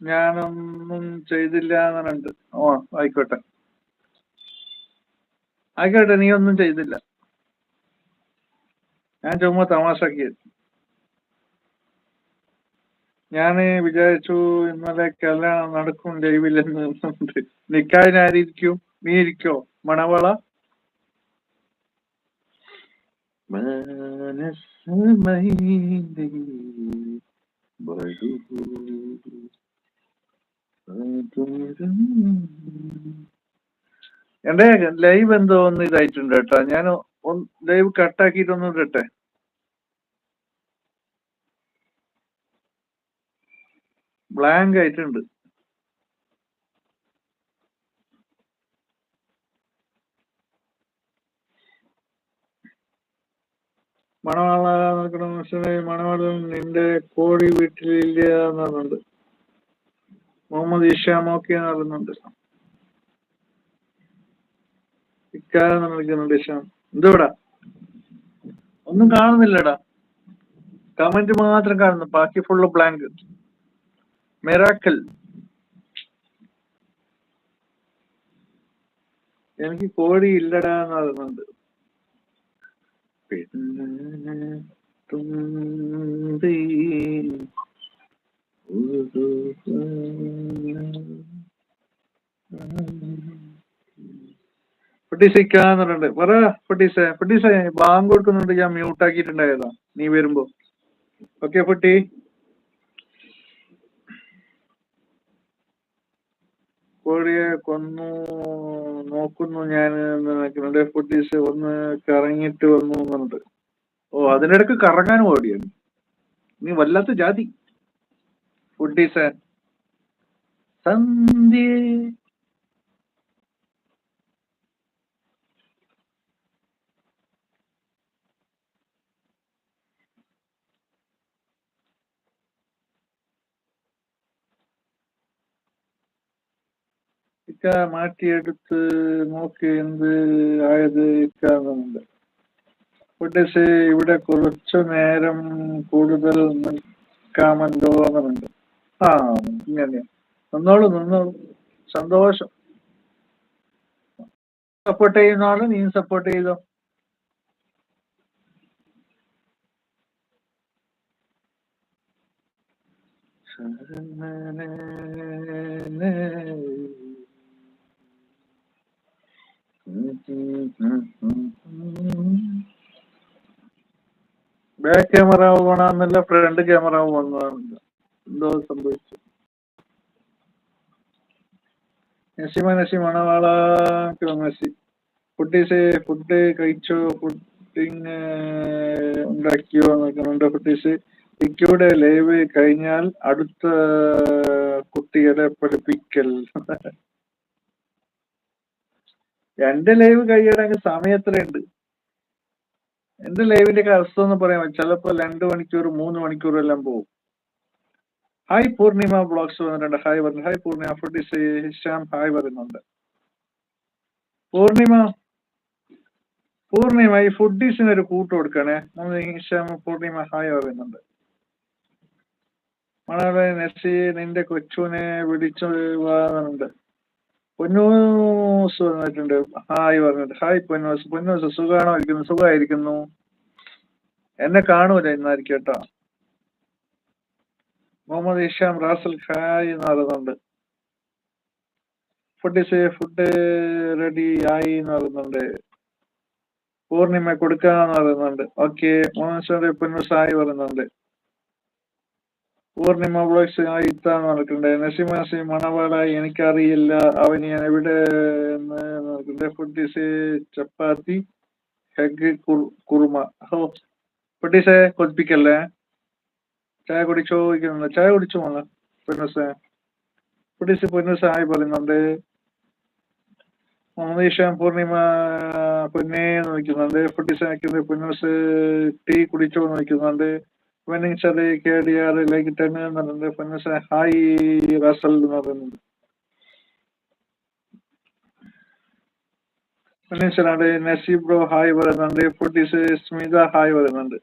ഞാനൊന്നും ചെയ്തില്ല എന്നുണ്ട്. ഓ, ആയിക്കോട്ടെ ആയിക്കോട്ടെ, നീ ഒന്നും ചെയ്തില്ല. ഞാൻ ചുമ്മാ തമാശക്ക്. ഞാന് വിചാരിച്ചു ഇന്നലെ കല്യാണം നടക്കും ലൈവില്ലെന്ന്. നിക്കാഹിന് ആരിയിരിക്കും? നീ ഇരിക്കോ മണവള? മനസ്സുമൈനേ എന്റെ ലൈവ് എന്തോ ഒന്ന് ഇതായിട്ടുണ്ട് കേട്ടോ. ഞാൻ ലൈവ് കട്ടാക്കിയിട്ടൊന്നും ഇടട്ടെ. ബ്ലാങ്ക് ആയിട്ടുണ്ട്. മണവാള നോക്കണം, മണവാള നിന്റെ കോഴി വീട്ടിലില്ല എന്ന് പറഞ്ഞുണ്ട്. മുഹമ്മദ് ഇഷാമോക്കെ പറയുന്നുണ്ട്. ഇക്കാരെന്ന് വിളിക്കുന്നുണ്ട്. ഇഷാം എന്തുവിടാ? ഒന്നും കാണുന്നില്ലടാ. കമന്റ് മാത്രം കാണുന്നു, ബാക്കി ഫുള്ള് ബ്ലാങ്ക്. മിറാക്കിൾ. എനിക്ക് കോഴി ഇല്ലടാ എന്ന് പറയുന്നുണ്ട്. തുമ്പി ഫുട്ടീസിക്കാന്ന് പറഞ്ഞിട്ടുണ്ട്. പറ ഫുട്ടീസെ ബാങ്ക് കൊടുക്കുന്നുണ്ട്. ഞാൻ മ്യൂട്ട് ആക്കിയിട്ടുണ്ടായതാ നീ വരുമ്പോ. ഓക്കെ ഫുട്ടി. കോഴിയെ കൊന്നു നോക്കുന്നു ഞാൻ നിൽക്കുന്നുണ്ട്. ഫുട്ടീസ് ഒന്ന് കറങ്ങിട്ട് വന്നു എന്നുണ്ട്. ഓ, അതിനിടക്ക് കറങ്ങാനും ഓടിയാണ് നീ, വല്ലാത്ത ജാതി. ഫുട്ടീസെ സന്ധ്യ ഇക്ക മാറ്റിയെടുത്ത് നോക്കി എന്ത് ആയത് ഇക്കാന്നുണ്ട്. ഫുട്ടീസ് ഇവിടെ കുറച്ചു നേരം കൂടുതൽ നിൽക്കാമല്ലോ എന്നുണ്ട്. ആ, ഇങ്ങനെ നിന്നോളൂ നിന്നോളൂ, സന്തോഷം. സപ്പോർട്ട് ചെയ്യുന്ന ആള് നീ സപ്പോർട്ട് ചെയ്തോ. ബാക്ക് ക്യാമറ ഓണാന്നല്ല, ഫ്രണ്ട് ക്യാമറ ഓണാന്നില്ല. എന്തോ സംഭവിച്ചു. നസീമ മണവാള മെസ്സി. ഫുഡീസ് ഫുഡ് കഴിച്ചോ? ഫുഡിങ് ഉണ്ടാക്കിയോ എന്നൊക്കെ ഫുഡീസ്. ഇക്കയുടെ ലൈവ് കഴിഞ്ഞാൽ അടുത്ത കുട്ടികളെ പഠിപ്പിക്കൽ. എന്റെ ലൈവ് കഴിയണമെങ്കിൽ സമയം എത്രയുണ്ട്? എന്റെ ലൈവിന്റെ ഒക്കെ അവസ്ഥ എന്ന് പറയാൻ ചിലപ്പോ 2 മണിക്കൂർ 3 മണിക്കൂർ എല്ലാം പോകും. ഹായ് പൂർണിമ ബ്ലോഗ്സ് വന്നിട്ടുണ്ട്. ഹായ് പറഞ്ഞു. Hi Poornima. Foodies Hisham hi പറയുന്നുണ്ട്. പൂർണിമ ഈ ഫുഡീസിന് ഒരു കൂട്ട് കൊടുക്കണേ. ഹിഷാം പൂർണിമ ഹായ് പറയുന്നുണ്ട്. മണാളെ നെസ്സി നിന്റെ കൊച്ചുനെ വിളിച്ചു വാങ്ങുന്നുണ്ട്. പൊന്നൂസ് വന്നിട്ടുണ്ട്. ഹായ് പറഞ്ഞിട്ട്. ഹായ് പൊന്നൂസ്. പൊന്നൂസ് സുഖമാണോ ഇരിക്കുന്നു? സുഖമായിരിക്കുന്നു. എന്നെ കാണൂല ഇന്നായിരിക്കും കേട്ടോ. മുഹമ്മദ് ഇഷാം റാസൽ ഹായ് എന്ന് പറയുന്നുണ്ട്. ഫുഡ് റെഡി ആയി എന്ന് പറയുന്നുണ്ട്. പൂർണിമ കൊടുക്കാന്ന് പറയുന്നുണ്ട്. ഓക്കെ. പൊന്നൂസ് ഹായ് പറയുന്നുണ്ട്. പൂർണിമ ബ്ലോഗ്സ് ഇത്താന്ന് പറഞ്ഞിട്ടുണ്ട്. നസീം മണവാള എനിക്കറിയില്ല അവന് ഞാൻ എവിടെ നോക്കട്ടെ. ഫുഡീസ് ചപ്പാത്തി ഹെഗ് കുറുമ. ഹോ ഫുഡീസെ കൊതിപ്പിക്കല്ലേ. ചായ കുടിച്ചോ ചോദിക്കുന്നുണ്ട്. ചായ കുടിച്ചു മോളെ പൊന്നൂസെ. പൊന്നൂസ് ഹായ് പറയുന്നുണ്ട്. മുഹമ്മദ് ഇഷാം പൂർണിമ പൊന്നേ നോക്കുന്നുണ്ട്. ഫുഡീസ് ആക്കുന്നത്. പൊന്നൂസ് ടീ കുടിച്ചോ നോക്കുന്നുണ്ട്. വെന്നിങ്സത് KDR ലൈക്ക് 10 എന്ന് പറയുന്നുണ്ട്. പൊന്നൂസ് ഹായ് റസൽ എന്ന് പറയുന്നുണ്ട്. പൊന്നീസനാണ്. നസീബ് ബ്രോ ഹായ് പറയുന്നുണ്ട്. ഫുഡീസ് സ്മിത ഹായ് പറയുന്നുണ്ട്.